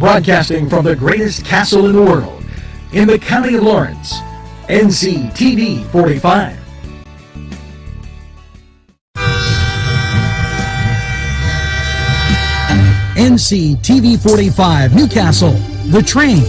Broadcasting from the greatest castle in the world, in the county of Lawrence, NCTV45. NCTV45 Newcastle, The Train.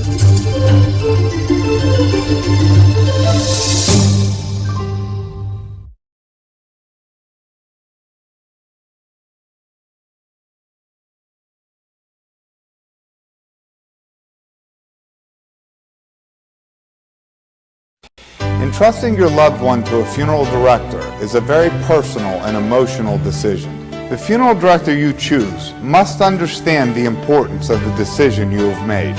Entrusting your loved one to a funeral director is a very personal and emotional decision. The funeral director you choose must understand the importance of the decision you have made.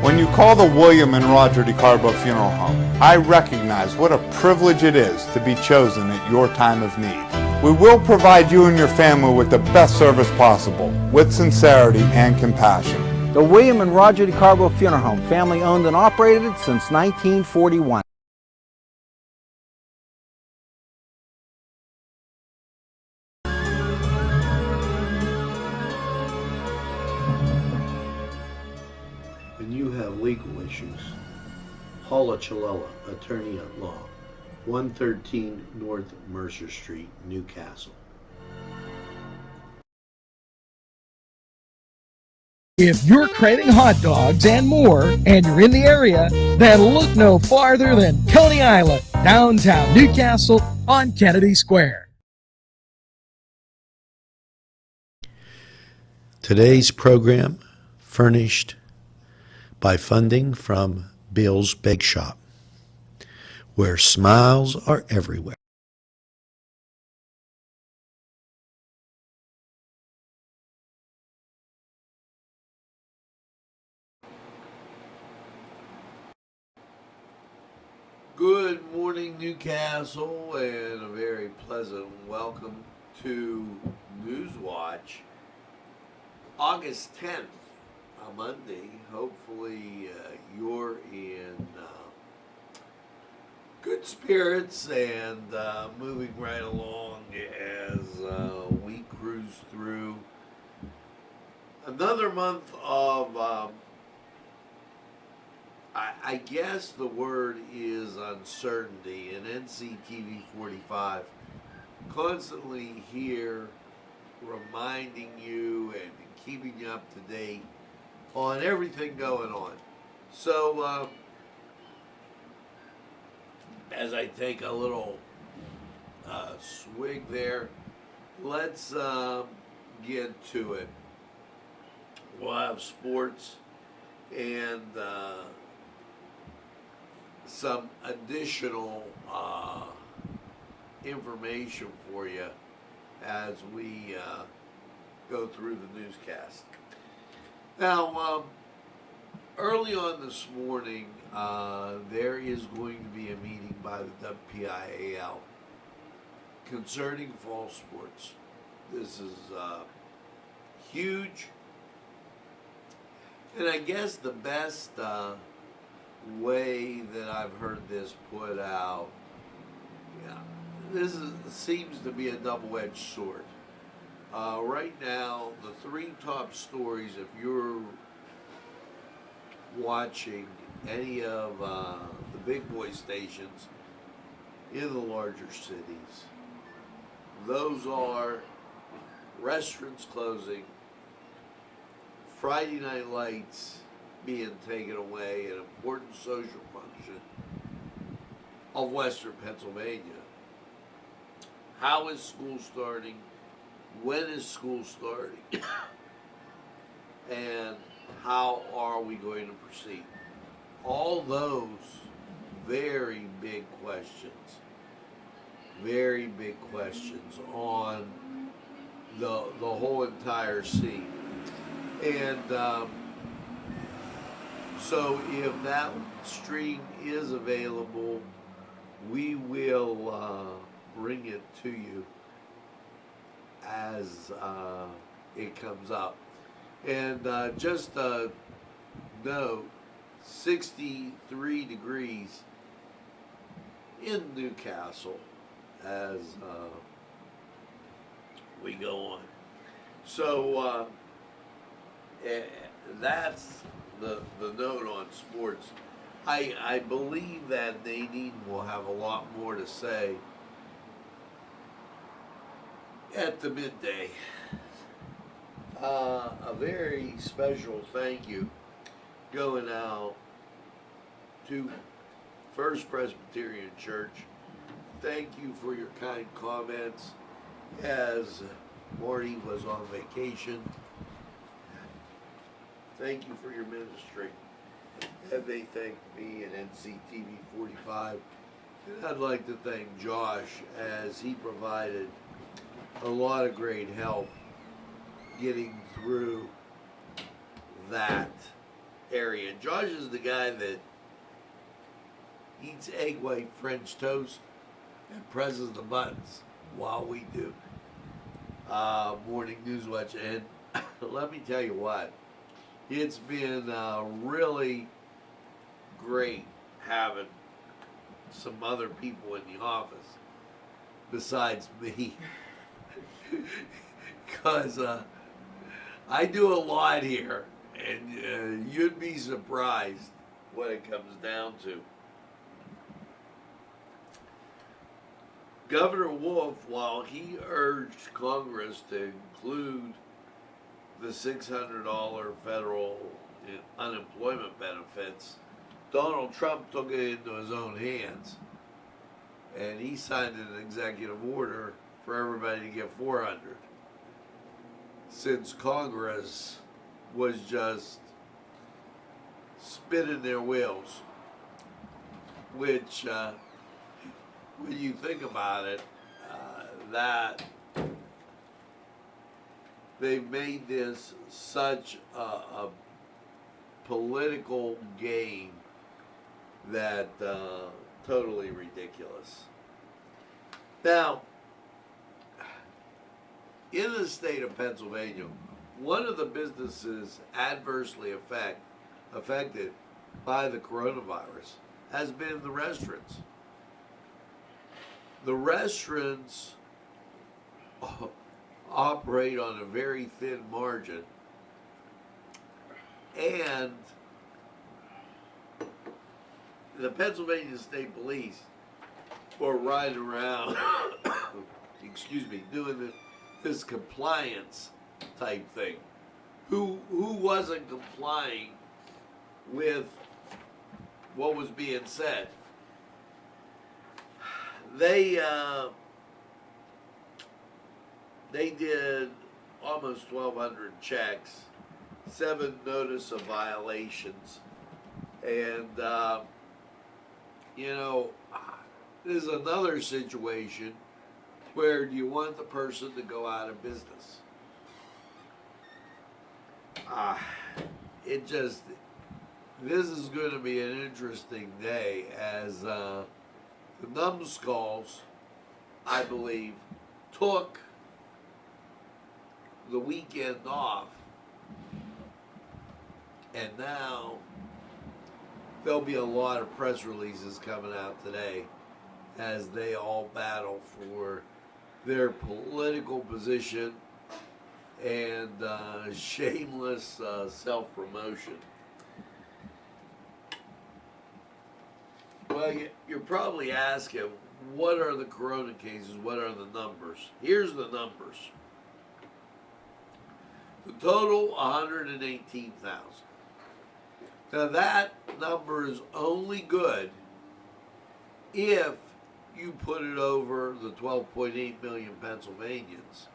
When you call the William and Roger DeCarbo Funeral Home, I recognize what a privilege it is to be chosen at your time of need. We will provide you and your family with the best service possible, with sincerity and compassion. The William and Roger DeCarbo Funeral Home, family owned and operated since 1941. And you have legal issues. Paula Chalella, attorney at law, 113 North Mercer Street, Newcastle. If you're craving hot dogs and more, and you're in the area, then look no farther than Coney Island, downtown Newcastle on Kennedy Square. Today's program furnished by funding from Bill's Bake Shop, where smiles are everywhere. Good morning, Newcastle, and a very pleasant welcome to Newswatch. August 10th, a Monday. Hopefully you're in good spirits and moving right along as we cruise through another month of I guess the word is uncertainty, and NCTV45 constantly here reminding you and keeping you up to date on everything going on. So as I take a little swig there, let's get to it. We'll have sports and some additional information for you as we go through the newscast. Now, early on this morning, there is going to be a meeting by the WPIAL concerning fall sports. This is huge, and I guess the best way that I've heard this put out, seems to be a double-edged sword. Right now, the three top stories, if you're watching any of the big boy stations in the larger cities, those are restaurants closing, Friday night lights being taken away, an important social function of Western Pennsylvania. How is school starting? When is school starting? And how are we going to proceed? All those very big questions on the whole entire scene. And so if that stream is available, we will bring it to you as it comes up. And just a note, 63 degrees in Newcastle as we go on. So that's the note on sports. I believe that Nadine will have a lot more to say at the midday. A very special thank you going out to First Presbyterian Church. Thank you for your kind comments as Marty was on vacation. Thank you for your ministry. And they thanked me and NCTV45. And I'd like to thank Josh as he provided a lot of great help getting through that area. Josh is the guy that eats egg white French toast and presses the buttons while we do morning Newswatch. And let me tell you what, it's been really great having some other people in the office besides me. Because I do a lot here, and you'd be surprised what it comes down to. Governor Wolf, while he urged Congress to include the $600 federal unemployment benefits, Donald Trump took it into his own hands, and he signed an executive order for everybody to get $400, since Congress was just spinning their wheels, which, when you think about it, that they've made this such a political game that totally ridiculous. Now, in the state of Pennsylvania, one of the businesses adversely affected by the coronavirus has been the restaurants. The restaurants operate on a very thin margin, and the Pennsylvania State Police were riding around, excuse me, doing this compliance type thing. Who wasn't complying with what was being said? They did almost 1,200 checks, 7 notice of violations, and there's another situation where you want the person to go out of business. This is going to be an interesting day as the numbskulls, I believe, took the weekend off, and now there'll be a lot of press releases coming out today as they all battle for their political position and shameless self-promotion. Well, you're probably asking, what are the corona cases? What are the numbers? Here's the numbers. The total, 118,000. Now that number is only good if you put it over the 12.8 million Pennsylvanians,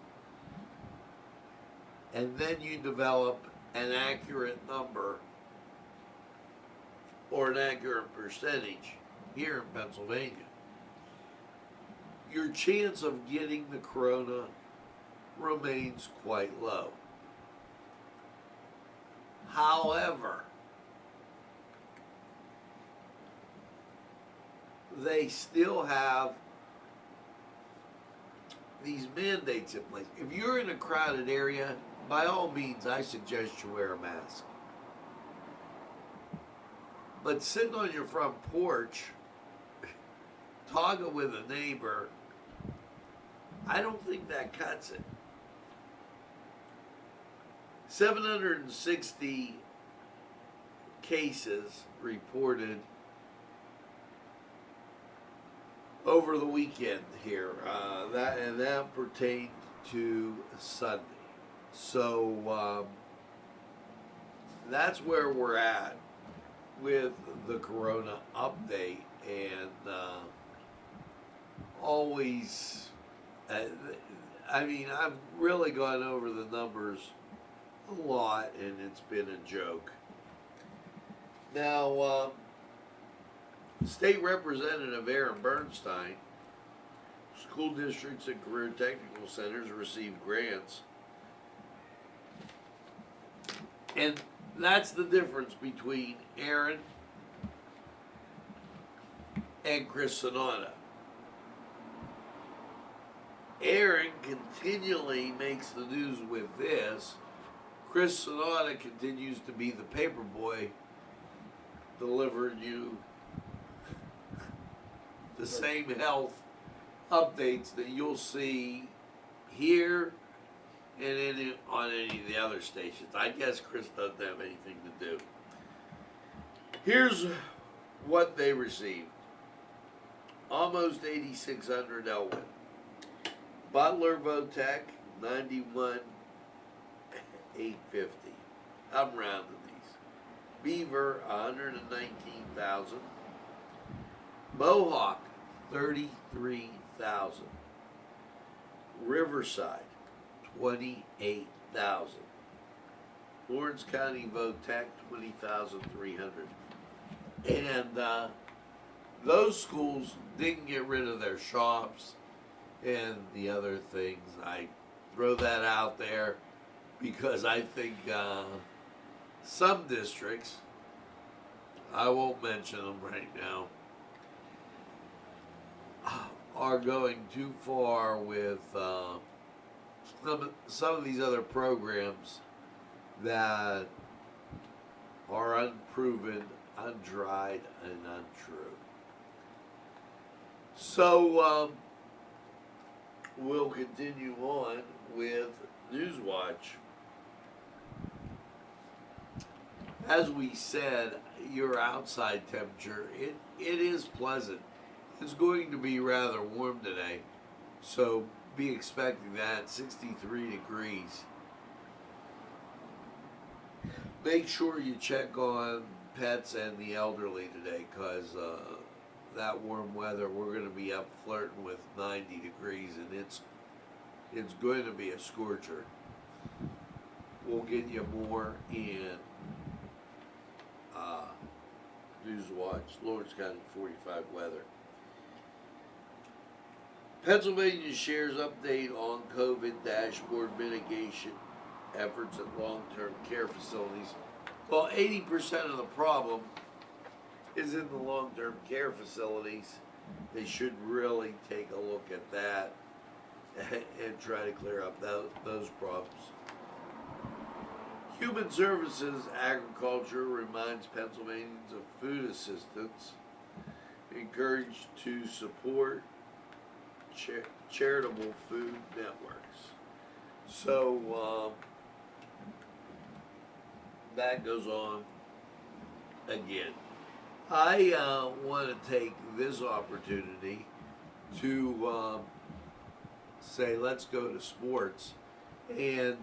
and then you develop an accurate number or an accurate percentage here in Pennsylvania. Your chance of getting the corona remains quite low. However, they still have these mandates in place. If you're in a crowded area, by all means, I suggest you wear a mask. But sitting on your front porch, talking with a neighbor, I don't think that cuts it. 760 cases reported over the weekend here. That pertained to Sunday. So that's where we're at with the corona update, and always, I mean, I've really gone over the numbers a lot, and it's been a joke. Now, State Representative Aaron Bernstein, school districts and career technical centers receive grants. And that's the difference between Aaron and Chris Sonata. Aaron continually makes the news with this. Chris Sonata continues to be the paper boy delivering you the same health updates that you'll see here and on any of the other stations. I guess Chris doesn't have anything to do. Here's what they received. Almost 8,600 Elwyn. Butler Votech, 91,850. I'm rounding these. Beaver, 119,000. Mohawk, 33,000. Riverside, 28,000. Lawrence County Votech, 20,300. And those schools didn't get rid of their shops and the other things. I throw that out there because I think some districts, I won't mention them right now, are going too far with some of these other programs that are unproven, undried, and untrue. So we'll continue on with Newswatch. As we said, your outside temperature, it is pleasant. It's going to be rather warm today, so be expecting that, 63 degrees. Make sure you check on pets and the elderly today, because that warm weather, we're going to be up flirting with 90 degrees, and it's going to be a scorcher. We'll get you more in Newswatch, Lawrence County 45 weather. Pennsylvania shares update on COVID dashboard mitigation efforts at long-term care facilities. Well, 80% of the problem is in the long-term care facilities. They should really take a look at that and try to clear up those problems. Human Services Agriculture reminds Pennsylvanians of food assistance, encouraged to support charitable food networks. So that goes on again. I want to take this opportunity to say let's go to sports, and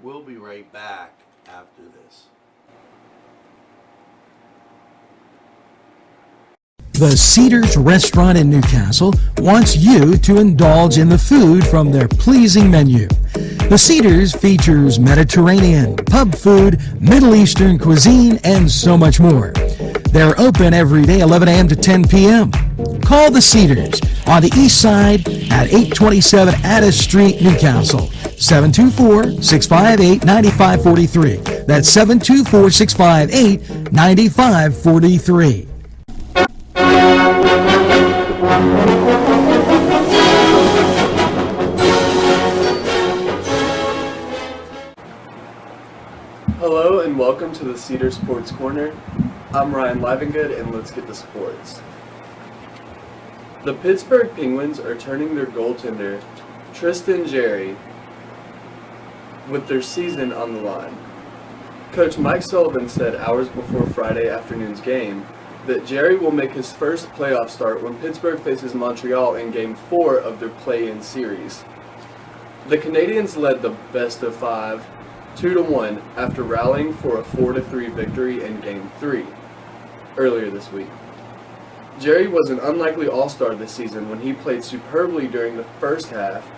we'll be right back after this. The Cedars Restaurant in Newcastle wants you to indulge in the food from their pleasing menu. The Cedars features Mediterranean, pub food, Middle Eastern cuisine, and so much more. They're open every day, 11 a.m. to 10 p.m. Call the Cedars on the east side at 827 Addis Street, Newcastle, 724-658-9543. That's 724-658-9543. Hello and welcome to the Cedar Sports Corner. I'm Ryan Livengood, and let's get to sports. The Pittsburgh Penguins are turning their goaltender, Tristan Jarry, with their season on the line. Coach Mike Sullivan said hours before Friday afternoon's game that Jerry will make his first playoff start when Pittsburgh faces Montreal in Game 4 of their play-in series. The Canadians led the best-of-5 2-1 after rallying for a 4-3 victory in Game 3 earlier this week. Jerry was an unlikely all-star this season when he played superbly during the first half,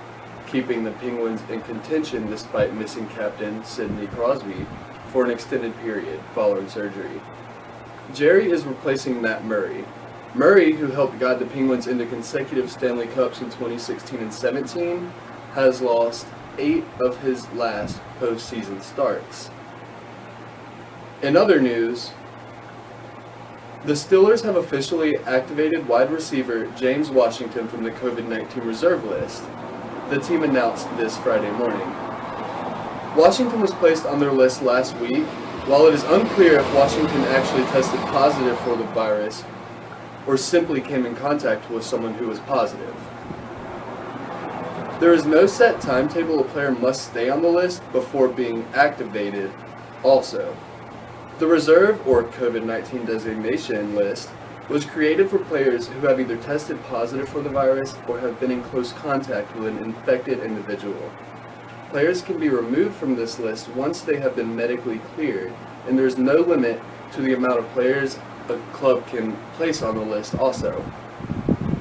keeping the Penguins in contention despite missing captain Sidney Crosby for an extended period following surgery. Jerry is replacing Matt Murray. Murray, who helped guide the Penguins into consecutive Stanley Cups in 2016 and 17, has lost 8 of his last postseason starts. In other news, the Steelers have officially activated wide receiver James Washington from the COVID-19 reserve list. The team announced this Friday morning. Washington was placed on their list last week. While it is unclear if Washington actually tested positive for the virus or simply came in contact with someone who was positive. There is no set timetable a player must stay on the list before being activated also. The reserve or COVID-19 designation list was created for players who have either tested positive for the virus or have been in close contact with an infected individual. Players can be removed from this list once they have been medically cleared, and there is no limit to the amount of players a club can place on the list also.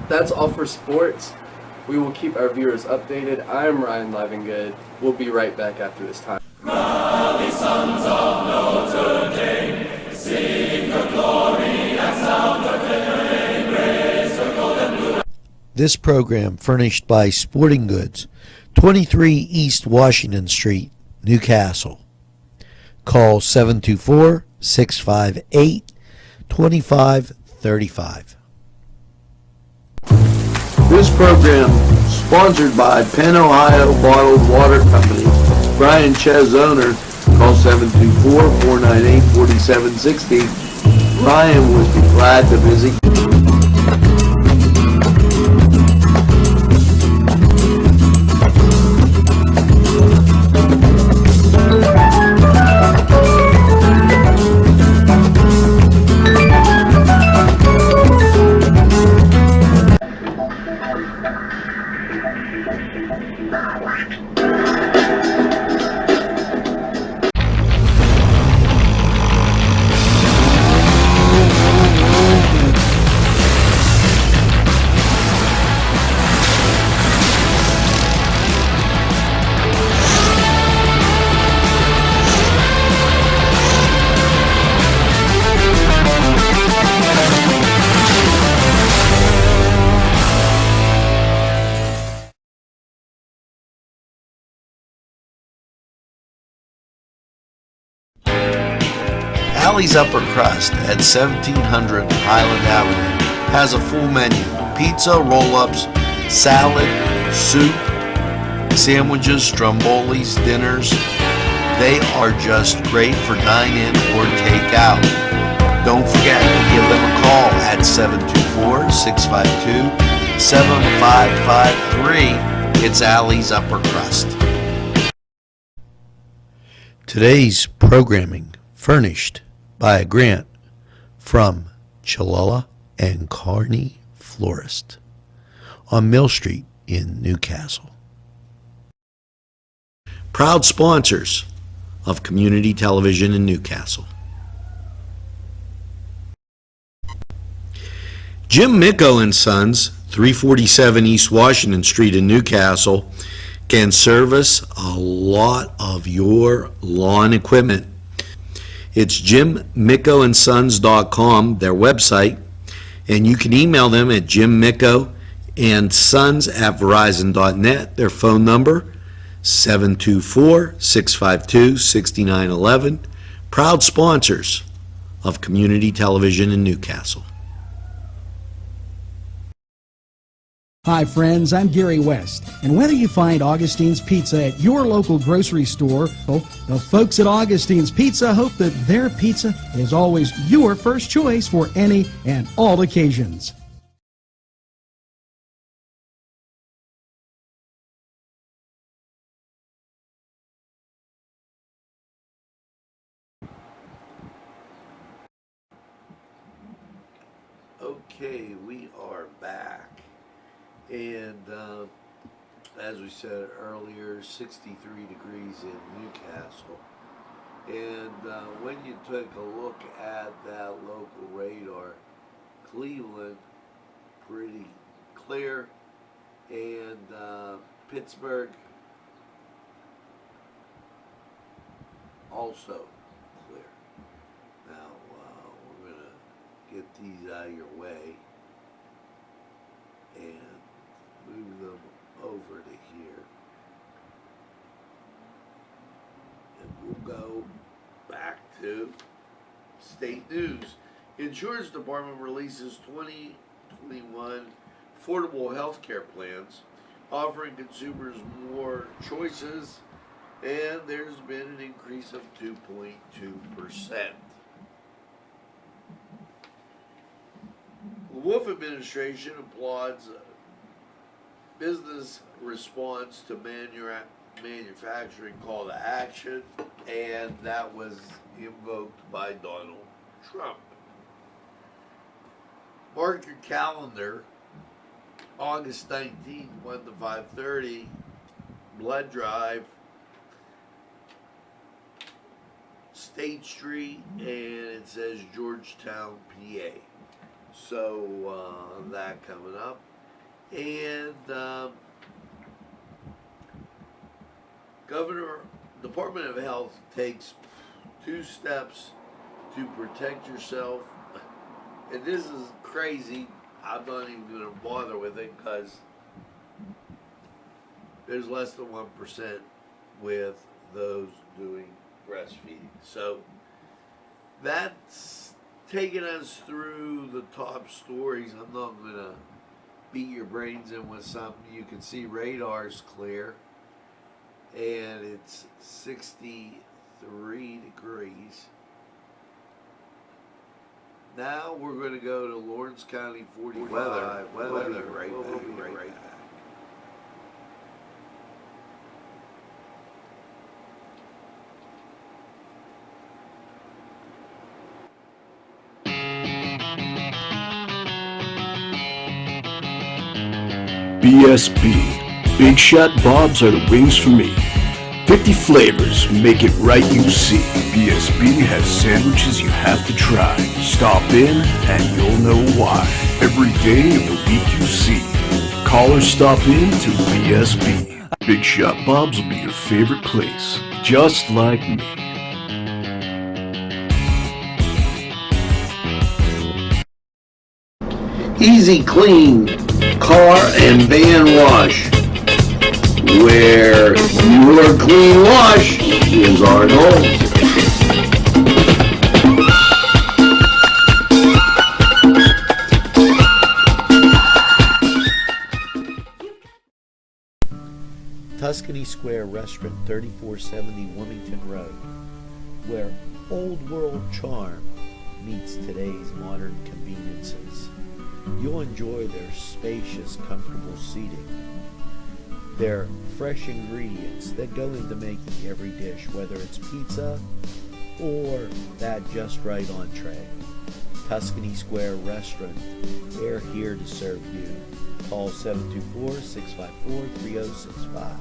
That's all for sports. We will keep our viewers updated. I am Ryan Livingood. We'll be right back after this time. Rally, sons of Notre Dame, sing the glory and sound the fame, raise the golden blue. This program furnished by Sporting Goods, 23 East Washington Street, Newcastle. Call 724-658-2535. This program sponsored by Penn Ohio Bottled Water Company. Brian Ches, owner, call 724-498-4760. Brian would be glad to visit you. Alley's Upper Crust at 1700 Highland Avenue has a full menu: pizza, roll-ups, salad, soup, sandwiches, strombolis, dinners. They are just great for dine-in or take-out. Don't forget to give them a call at 724-652-7553. It's Alley's Upper Crust. Today's programming furnished by a grant from Chalala and Carney Florist on Mill Street in Newcastle. Proud sponsors of community television in Newcastle. Jim Micco and Sons, 347 East Washington Street in Newcastle, can service a lot of your lawn equipment. It's jimmickoandsons.com, their website, and you can email them at jimmickoandsons@verizon.net. Their phone number, 724-652-6911. Proud sponsors of community television in Newcastle. Hi friends, I'm Gary West, and whether you find Augustine's Pizza at your local grocery store, the folks at Augustine's Pizza hope that their pizza is always your first choice for any and all occasions. Okay, we are back. And as we said earlier, 63 degrees in Newcastle. And when you take a look at that local radar, Cleveland, pretty clear. And Pittsburgh, also clear. Now, we're going to get these out of your way and move them over to here. And we'll go back to state news. Insurance Department releases 2021 affordable health care plans, offering consumers more choices, and there's been an increase of 2.2%. The Wolf administration applauds business response to manufacturing call to action, and that was invoked by Donald Trump. Mark your calendar, August 19th, 1 to 5:30, blood drive, State Street, and it says Georgetown, PA. So that coming up. And Department of Health takes 2 steps to protect yourself. And this is crazy. I'm not even going to bother with it because there's less than 1% with those doing breastfeeding. So that's taking us through the top stories. I'm not going to beat your brains in with something. You can see radar's clear, and it's 63 degrees. Now we're going to go to Lawrence County 45. Weather. We'll be right back. BSB. Big Shot Bobs are the wings for me. 50 flavors, make it right you see. BSB has sandwiches you have to try. Stop in and you'll know why. Every day of the week you see. Call or stop in to BSB. Big Shot Bobs will be your favorite place, just like me. Easy Clean Car and Van Wash, where your clean wash is our goal. Tuscany Square Restaurant, 3470 Wilmington Road, where old world charm meets today's modern conveniences. You'll enjoy their spacious, comfortable seating, their fresh ingredients that go into making every dish, whether it's pizza or that just right entree. Tuscany Square Restaurant, they're here to serve you. Call 724-654-3065.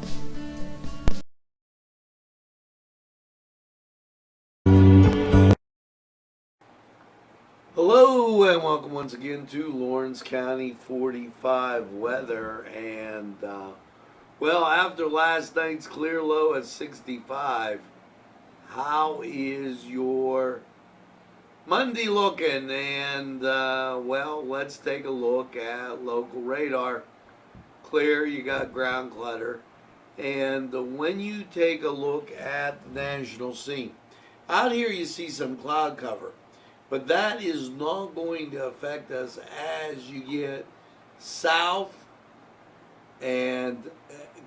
Hello and welcome once again to Lawrence County 45 weather. And well, after last night's clear low at 65, how is your Monday looking? And well, let's take a look at local radar. Clear, you got ground clutter. And when you take a look at the national scene, out here you see some cloud cover. But that is not going to affect us as you get south and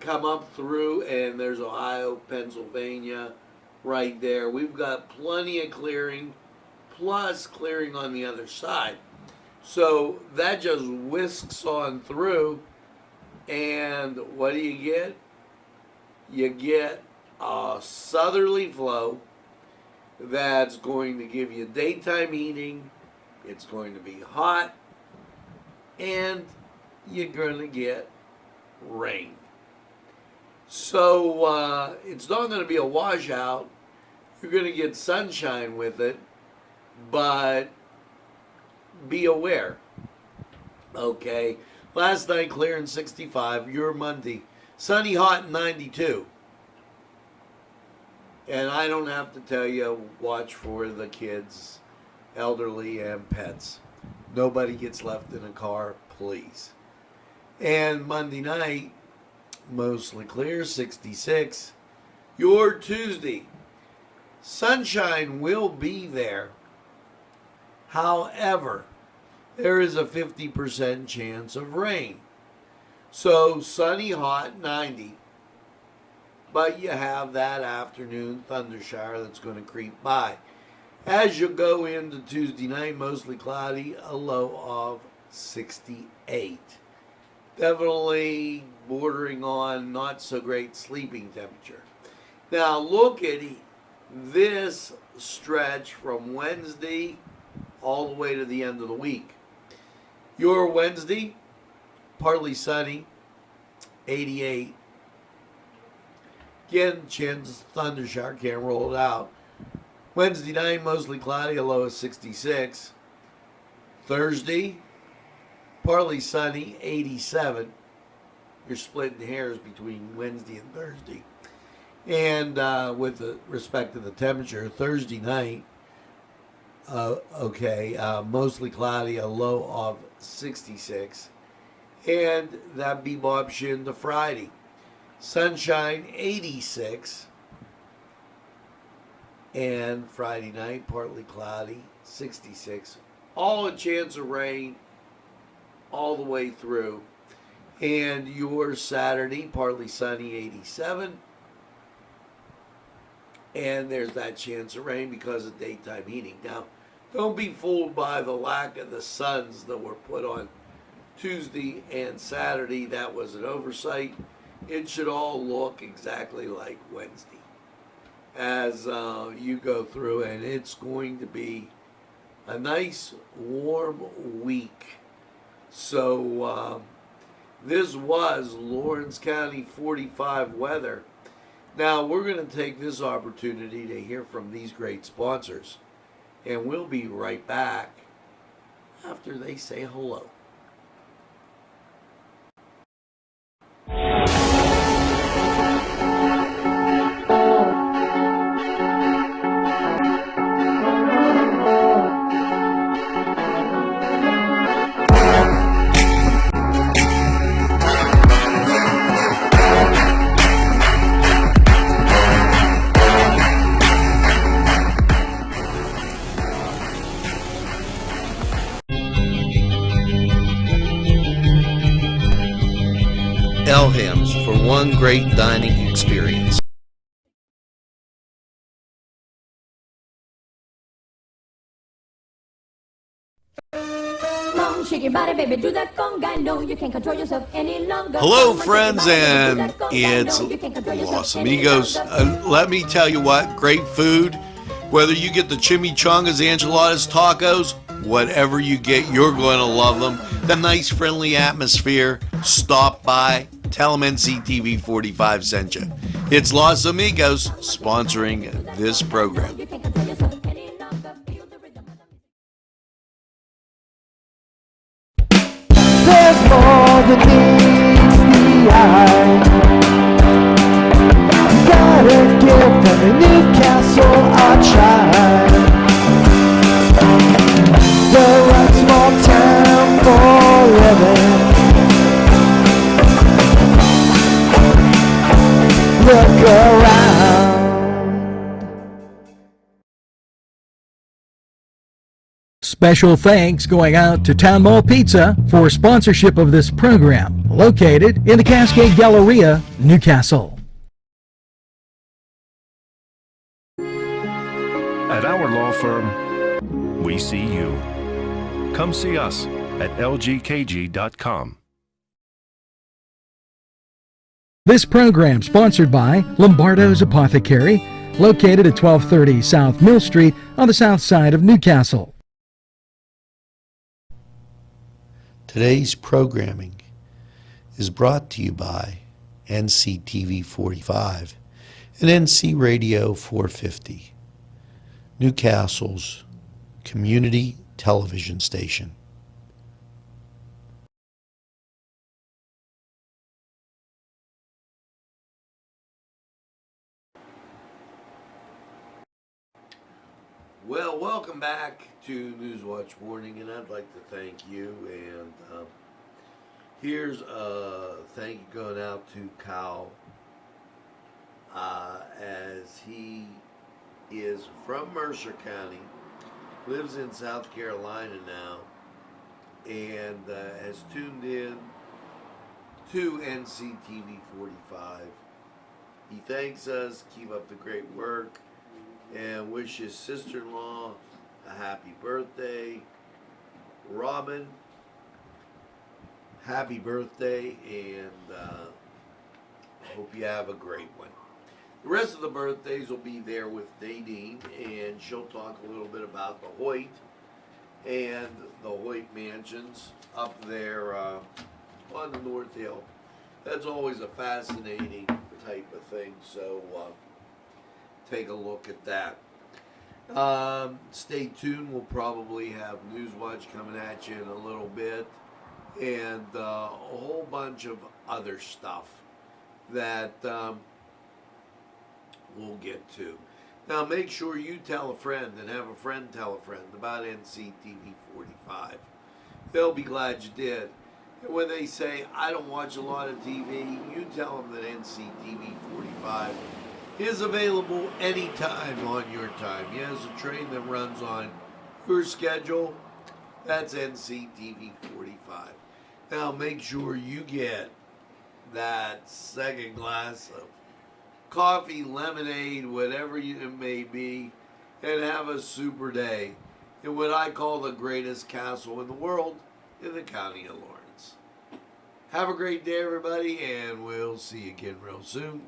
come up through, and there's Ohio, Pennsylvania right there. We've got plenty of clearing, plus clearing on the other side. So that just whisks on through, and what do you get? You get a southerly flow that's going to give you daytime heating. It's going to be hot, and you're going to get rain. So it's not going to be a washout. You're going to get sunshine with it, but be aware. Okay, last night clear and 65. Your Monday, sunny, hot, and 92. And I don't have to tell you, watch for the kids, elderly, and pets. Nobody gets left in a car, please. And Monday night, mostly clear, 66. Your Tuesday, sunshine will be there. However, there is a 50% chance of rain. So sunny, hot, 90. But you have that afternoon thundershower that's going to creep by. As you go into Tuesday night, mostly cloudy, a low of 68. Definitely bordering on not so great sleeping temperature. Now look at this stretch from Wednesday all the way to the end of the week. Your Wednesday, partly sunny, 88. Again, chance of thundershower, can't roll it out. Wednesday night, mostly cloudy, a low of 66. Thursday, partly sunny, 87. You're splitting hairs between Wednesday and Thursday. And with respect to the temperature, Thursday night, mostly cloudy, a low of 66. And that bebop shin to Friday. Sunshine, 86. And Friday night, partly cloudy, 66. All a chance of rain all the way through. And your Saturday, partly sunny, 87. And there's that chance of rain because of daytime heating. Now, don't be fooled by the lack of the suns that were put on Tuesday and Saturday. That was an oversight. It should all look exactly like Wednesday as you go through, and it's going to be a nice warm week. So this was Lawrence County 45 weather. Now we're going to take this opportunity to hear from these great sponsors, and we'll be right back after they say hello. Elham's for one great dining experience. Shake your body, baby, do that conga. No, you can't control yourself any longer. Hello, friends, and it's Los Amigos. Let me tell you what, great food. Whether you get the chimichangas, enchiladas, tacos, whatever you get, you're going to love them. The nice, friendly atmosphere. Stop by. Tell them NCTV45 sent you. It's Los Amigos sponsoring this program. There's more than meets the eye. Gotta give them a Newcastle a try. The right small town for living. Look around. Special thanks going out to Town Mall Pizza for sponsorship of this program, located in the Cascade Galleria, Newcastle. At our law firm, we see you. Come see us at lgkg.com. This program sponsored by Lombardo's Apothecary, located at 1230 South Mill Street on the south side of Newcastle. Today's programming is brought to you by NCTV45 and NC Radio 450, Newcastle's community television station. Well, welcome back to Newswatch Morning, and I'd like to thank you. And here's a thank you going out to Kyle, as he is from Mercer County, lives in South Carolina now, and has tuned in to NCTV45. He thanks us, keep up the great work, and wish his sister-in-law a happy birthday. Robin, happy birthday, and hope you have a great one. The rest of the birthdays will be there with Nadine, and she'll talk a little bit about the Hoyt and the Hoyt Mansions up there on the North Hill. That's always a fascinating type of thing, so take a look at that. Stay tuned. We'll probably have Newswatch coming at you in a little bit, and a whole bunch of other stuff that we'll get to. Now, make sure you tell a friend and have a friend tell a friend about NCTV45. They'll be glad you did. And when they say, I don't watch a lot of TV, you tell them that NCTV45 is available anytime on your time. Yes, a train that runs on your schedule, that's NCTV45. Now, make sure you get that second glass of coffee, lemonade, whatever it may be, and have a super day in what I call the greatest castle in the world, in the county of Lawrence. Have a great day, everybody, and we'll see you again real soon.